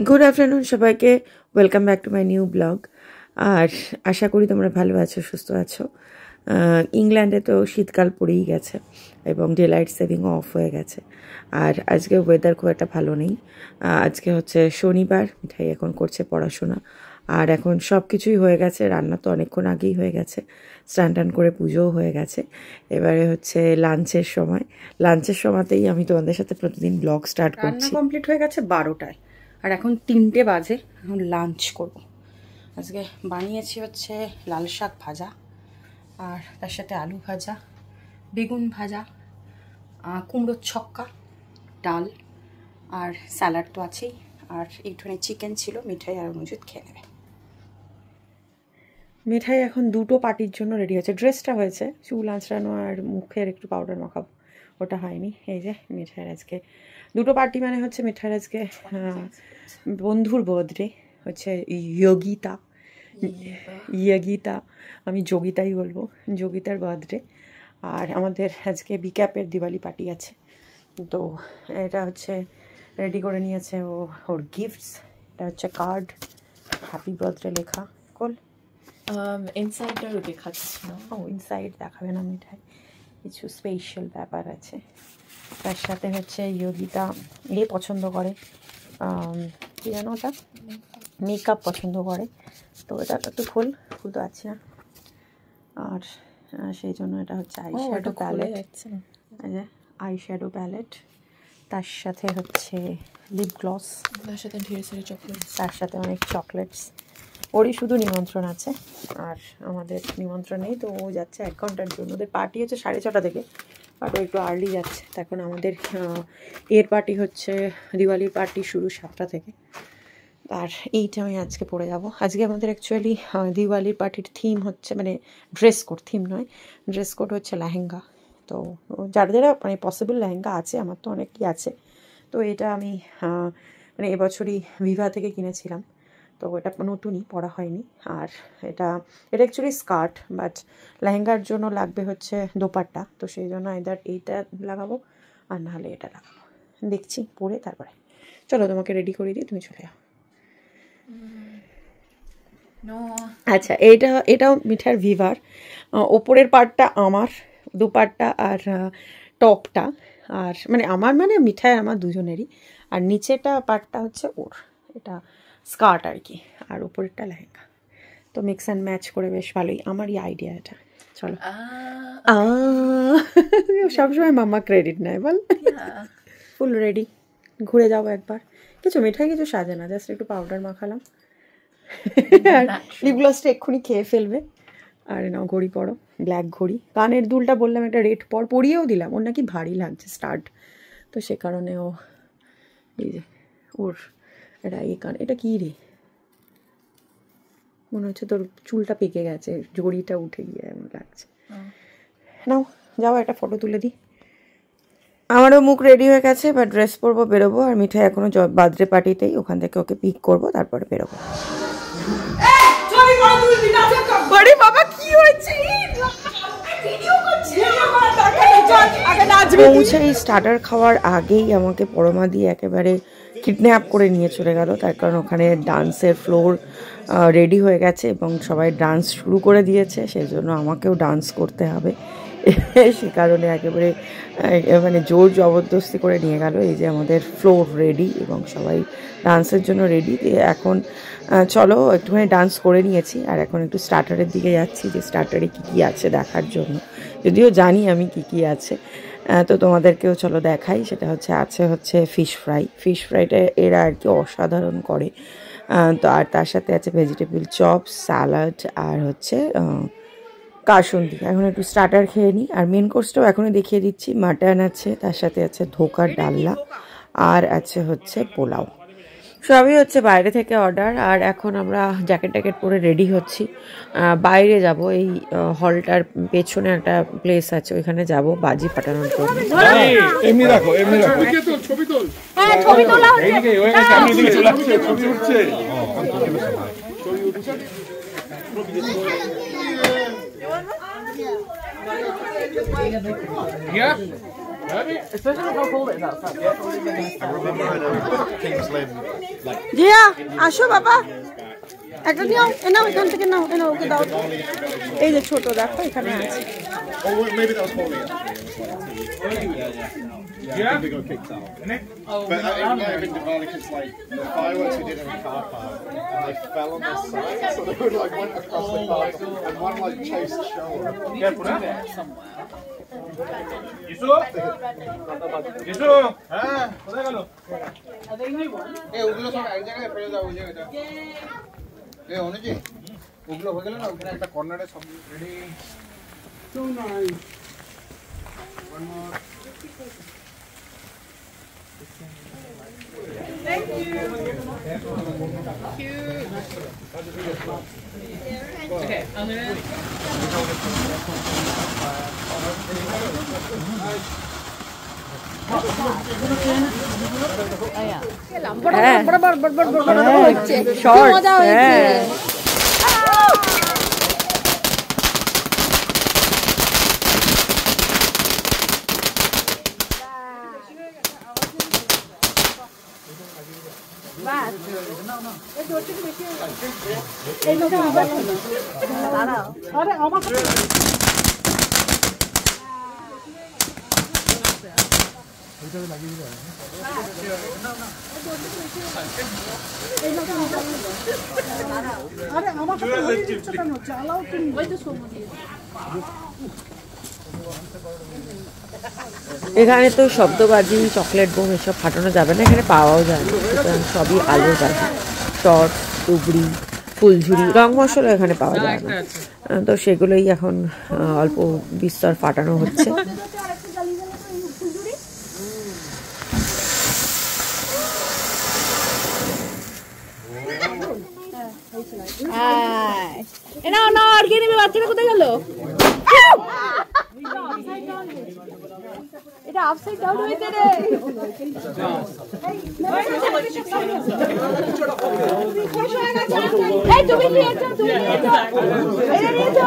Good afternoon সবাইকে, welcome back to my new blog. আর আশা করি তোমরা ভালো আছো, সুস্থ আছো। ইংল্যান্ডে তো শীতকাল পড়েই গেছে এবং ডে লাইট সেভিংও অফ হয়ে গেছে। আর আজকে ওয়েদার খুব একটা ভালো নেই। আজকে হচ্ছে শনিবার, মিঠাই এখন করছে পড়াশোনা। আর এখন সব কিছুই হয়ে গেছে, রান্না তো অনেকক্ষণ আগেই হয়ে গেছে, স্নান টান করে পুজোও হয়ে গেছে। এবারে হচ্ছে লাঞ্চের সময়। লাঞ্চের সময়তেই আমি তোমাদের সাথে প্রতিদিন ব্লগ স্টার্ট করছি। রান্না কমপ্লিট হয়ে গেছে 12টায়, আর এখন 3টে বাজে। এখন লাঞ্চ করব। আজকে বানিয়েছি হচ্ছে লাল শাক ভাজা, আর তার সাথে আলু ভাজা, বেগুন ভাজা, কুমড়োর ছক্কা, ডাল, আর স্যালাড তো আছেই। আর একটুখানি চিকেন ছিল, মিঠাই আর মজুদ খেয়ে নেবে। মিঠাই এখন দুটো পার্টির জন্য রেডি হচ্ছে। ড্রেসটা হয়েছে, চুল আঁচড়ানো আর মুখের একটু পাউডার মাখাবো, ওটা হয়নি। এই যে মিঠাইয়ের আজকে দুটো পার্টি, মানে হচ্ছে মিঠাইয়ের আজকে বন্ধুর বার্থডে, হচ্ছে ইয়োগিতা, আমি যোগিতাই বলবো, যোগিতার বার্থডে। আর আমাদের আজকে বিক্যাপের দিওয়ালি পার্টি আছে, তো এটা হচ্ছে রেডি করে নিয়েছে ও, ওর গিফটস। এটা হচ্ছে কার্ড, হ্যাপি বার্থডে লেখা। কল ইনসাইডটারও দেখাচ্ছি না। ও, ইনসাইড দেখাবে না মিঠাই, কিছু স্পেশাল ব্যাপার আছে। তার সাথে হচ্ছে ইয়োগিতা পছন্দ করে, কী জানো ওটা, মেকআপ পছন্দ করে। তো এটা একটু ফুল তো আছে না, আর সেই জন্য এটা হচ্ছে eye shadow palette. Eye shadow palette, তার সাথে হচ্ছে লিপ গ্লস, তার সাথে ঢের সারি চকলেটস, তার সাথে অনেক চকলেটস। ওরই শুধু নিমন্ত্রণ আছে, আর আমাদের নিমন্ত্রণ নেই। তো ও যাচ্ছে 1 ঘন্টার জন্য। ওদের পার্টি হচ্ছে 6:30 থেকে, বাট ও একটু আর্লি যাচ্ছে। তখন আমাদের এর পার্টি হচ্ছে, দিওয়ালির পার্টি শুরু 7টা থেকে। আর এইটা আমি আজকে পরে যাব। আজকে আমাদের অ্যাকচুয়ালি দিওয়ালির পার্টির থিম হচ্ছে, মানে ড্রেস কোড, থিম নয়, ড্রেস কোড হচ্ছে লেহেঙ্গা। তো যারা যারা মানে পসিবল লেহেঙ্গা আছে, আমার তো অনেকই আছে। তো এটা আমি মানে এবছরই ভিভা থেকে কিনেছিলাম, তো এটা নতুনই, পরা হয়নি। আর এটা অ্যাকচুয়ালি স্কার্ট, বাট লেহেঙ্গার জন্য লাগবে হচ্ছে দোপাট্টা। তো সেই জন্য এদার এইটা লাগাবো আর নাহলে এটা লাগাবো, দেখছি পরে। তারপরে চলো তোমাকে রেডি করে দিই, তুমি চলে যাও। আচ্ছা, এটাও মিঠার ভিভার। ওপরের পার্টটা আমার, দুপাট্টা আর টপটা, আর মানে আমার মানে মিঠাই আমার দুজনেরই। আর নিচেটা পার্টটা হচ্ছে ওর, এটা স্কার্ট আর কি, আর উপরেরটা লেহেঙ্গা। তো মিক্স অ্যান্ড ম্যাচ করে বেশ ভালোই, আমারই আইডিয়া এটা। চলো, সবসময় মামা ক্রেডিট নেয় বল। ফুল রেডি, ঘুরে যাবো একবার। কিছু মিঠাই কিছু সাজে না, জাস্ট একটু পাউডার মাখালাম, আর লিপ গ্লসটা এক্ষুনি খেয়ে ফেলবে। আর নাও ঘড়ি পরো, ব্ল্যাক ঘড়ি। কানের দুলটা বললাম একটা রেড পরিয়েও দিলাম, ওর নাকি ভারী লাগছে স্টার্ট, তো সে কারণে ও এই যে ওর এটা এই কান, এটা কী রে, মনে হচ্ছে তোর চুলটা পেকে গেছে, জড়িটা উঠে গিয়ে এমন লাগছে। নাও যাও, একটা ফটো তুলে দিই। আমারও মুখ রেডি হয়ে গেছে, বা ড্রেস পরবো, বেরোবো। আর মিঠাই এখনো বার্থডে পার্টিতেই, ওখান থেকে ওকে পিক করবো, তারপরে বেরোবো। বাবা কি হয়েছে, পৌঁছে এই স্টার্টার খাওয়ার আগেই আমাকে পরমা দিয়ে একেবারে কিডন্যাপ করে নিয়ে চলে গেল। তার কারণ ওখানে ডান্সের ফ্লোর রেডি হয়ে গেছে এবং সবাই ডান্স শুরু করে দিয়েছে, সেই জন্য আমাকেও ডান্স করতে হবে। সে কারণে একেবারে মানে জোর জবরদস্তি করে নিয়ে গেল। এই যে আমাদের ফ্লোর রেডি এবং সবাই ডান্সের জন্য রেডি। এখন চলো একটুখানি ডান্স করে নিয়েছি, আর এখন একটু স্টার্টারের দিকে যাচ্ছি, যে স্টার্টারে কী কী আছে দেখার জন্য। যদিও জানি আমি কী কী আছে, তো তোমাদেরকেও চলো দেখাই। সেটা হচ্ছে ফিশ ফ্রাইটা এরা আর কি অসাধারণ করে। তো আর তার সাথে আছে ভেজিটেবল চপ, স্যালাড, আর হচ্ছে কাসুন্দি। এখন একটু স্টার্টার খেয়ে নিই, আর মেন কোর্সটাও এখনই দেখিয়ে দিচ্ছি। মাটন আছে, তার সাথে আছে ধোকার ডালনা, আর আছে হচ্ছে পোলাও। সবই হচ্ছে বাইরে থেকে অর্ডার। আর এখন আমরা জ্যাকেট পরে রেডি হচ্ছি, বাইরে যাব। এই হলটার পেছনে একটা প্লেস আছে, ওইখানে যাব বাজি ফাটানোর জন্য। জিয়া আসো বাবা, একটা নিও, নাও এখান থেকে, নাও নাও, ওকে দাও। এই যে ছোট দেখো এখানে আছে। Yeah, I think they got kicked out. But it might have been Diwali because like the fireworks we did in the car park and they fell on their side, so they would like went across the car and one like chased shoulder. Careful, Isu? Isu? হ্যাঁ, কোথায় গেল? এই ওগুলো সব এক জায়গায় ফেলে দাও, ওই জায়গাটা। এই অনুজি, ওগুলো হয়ে গেল না, ওখানে একটা কর্নারে সব ready. So nice. One more. Thank you. Cute. Okay, I'm gonna. এখানে তো শব্দবাজি, চকলেট বোম এসব ফাটানো যাবে না, এখানে পাওয়াও যায় না, সুতরাং সবই আলোর বাজি, টর্চ, টুবড়ি, ফুলঝুরি, রং মশলা এখানে পাওয়া যায় না, তো সেগুলোই এখন অল্প বিস্তর ফাটানো হচ্ছে। বাচ্চাটা কোথায় গেল? এটা আপসাইড ডাউন হয়েছে রে। এই তুমি নিয়েছো, তুমি নিয়েছো, এটা নিয়েছো।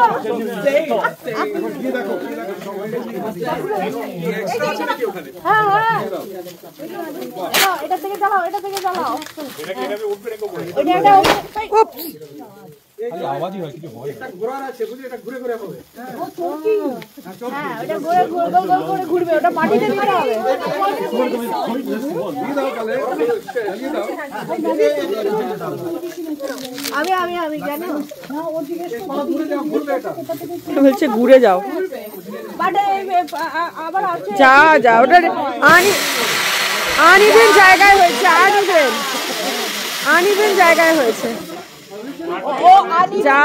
হ্যাঁ হ্যাঁ, এটা থেকে চালাও, এটা থেকে চালাও। এটা কি এভাবে উঠবে নাকি উপরে? এটা উপস, আওয়াজই হয়, কিছু হয়। এটা ঘোরার আছে, বুঝলি, এটা ঘুরে ঘুরে হবে। ও চৌকি, হ্যাঁ, এটা ঘুরে ঘুরে গোল গোল করে ঘুরবে, ওটা মাটিতে দিতে হবে। দিয়ে দাও তাহলে, দিয়ে দাও। আমি জানি না, ও জিজ্ঞেস করো, ঘুরে যাও, ঘুরবে এটা। বলছে ঘুরে যাও, বাট আবার আছে, যা যা, ওটা আনিবেন জায়গায় হয়েছে, আনিবেন জায়গায় হয়েছে। ও যা,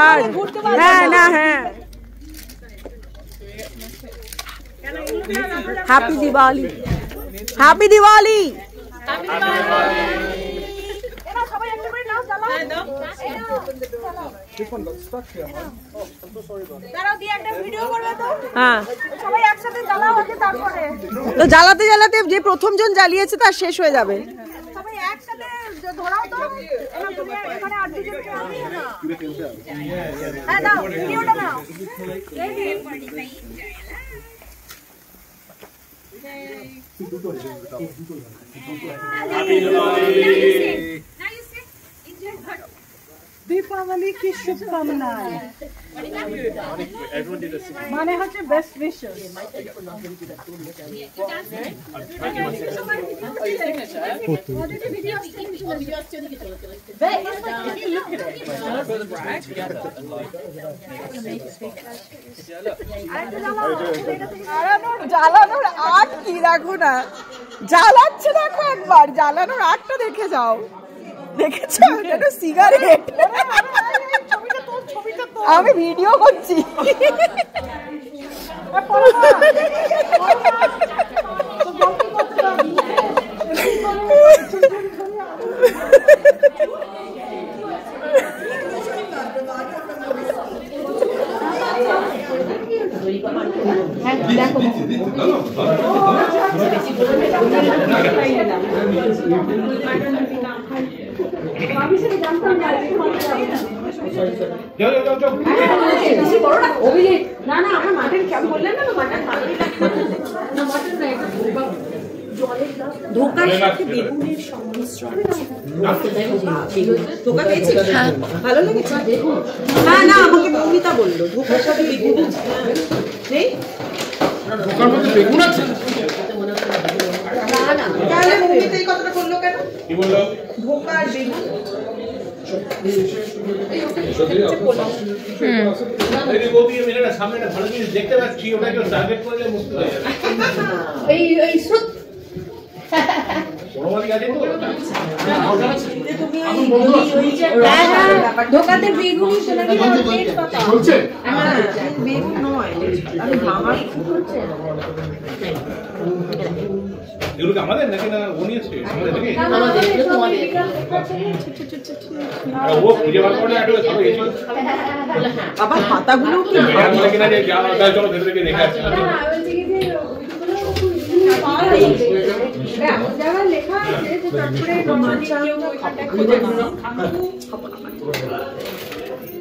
হ্যাঁ না, হ্যাঁ। Happy Diwali, happy Diwali. সবাই একটা করে নাও, চালাও। দাঁড়াও, দিয়ে একটা ভিডিও করবে তো। হ্যাঁ, সবাই একসাথে জ্বালাও আগে, তারপরে তো জ্বালাতে জ্বালাতে যে প্রথম জন জ্বালিয়েছে তার শেষ হয়ে যাবে। সবাই একসাথে ধরাও তো। তুমি এখানে আর দুজন আছে না? হ্যাঁ, দাও ভিডিওটা নাও। রেডি? दीपावली की शुभकामनाएं। माने হচ্ছে বেস্ট উইশেস। জ্বালানোর আট কি, দেখো না, জ্বালাচ্ছে, দেখো একবার জ্বালানোর আটটা দেখে যাও। দেখেছো, এটা সিগারেট। আমি ভিডিও করছি। না না, আমার মাটন কেমন বললেন না, মাটন ভালোই লাগে না, মাটন ধোকার সাথে বেগুনের সংমিশ্রণ। ধোকা খেয়েছিস? ভালো লেগেছে? না না, আমাকে মৌমিতা বললো ধোকার সাথে বেগুন নেই। ধোকার মধ্যে বেগুন আছে? তাহলে মৌমিতা এই কথাটা বললো কেন? কি বললো? ধোকার বেগুন। সামনে একটা ভালো জিনিস দেখতে পাচ্ছি, ওটাকে টার্গেট করলে মুশকিল হয়ে যাবে। ধোকাতে বেগুনি চলছে? বেগুন নয়, আমি মামার এগুলো আমাদের নাকি না ও নিয়েছে? আমাদের নাকি? ও খুঁজে বার করে একটা সব গেছিল। আবার পাতাগুলো কি কিনা যে চলো ভেতরে গিয়ে দেখে আসি।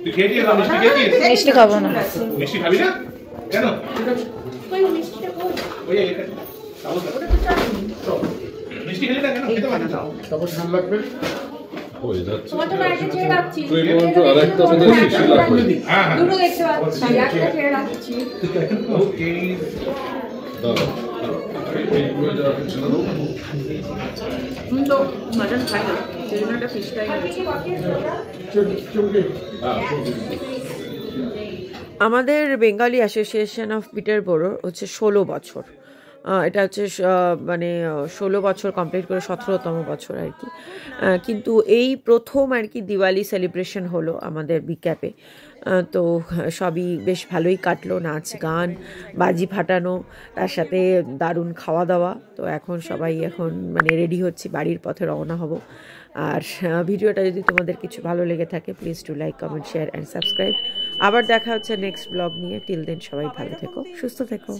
তুই খেয়েছিস? মিষ্টি খেয়েছিস? মিষ্টি খাবো না। মিষ্টি খাবি না? কেন? ওই এটা মিষ্টি খেলি না কেন? খেতে পারি না। তখন ঠান্ডা লাগবে। হয়ে যাচ্ছে। তুই বলতো আরেকটা মধ্যে মিষ্টি লাগবে। হ্যাঁ হ্যাঁ। দুটো দেখতে পাচ্ছি, একটা ছেড়ে রাখছি। ওকে। দাঁড়া। এই পুরো যা ছিল না? তো মাটন খাই না, সেই জন্য একটা ফিশ ফ্রাই করেছি। আমাদের বেঙ্গলি অ্যাসোসিয়েশন অফ পিটারবরো হচ্ছে 16 বছর। এটা হচ্ছে মানে 16 বছর কমপ্লিট করে 17তম বছর আর কি। কিন্তু এই প্রথম আর কি দিওয়ালি সেলিব্রেশন হলো আমাদের বিক্যাপে। তো সবই বেশ ভালোই কাটলো, নাচ গান বাজি ফাটানো, তার সাথে দারুণ খাওয়া দাওয়া। তো এখন সবাই মানে রেডি হচ্ছি, বাড়ির পথে রওনা হব। আর ভিডিওটা যদি তোমাদের কিছু ভালো লেগে থাকে please to like, comment, share and subscribe. আবার দেখা হচ্ছে নেক্সট ব্লগ নিয়ে। টিল দেন সবাই ভালো থেকো, সুস্থ থেকো।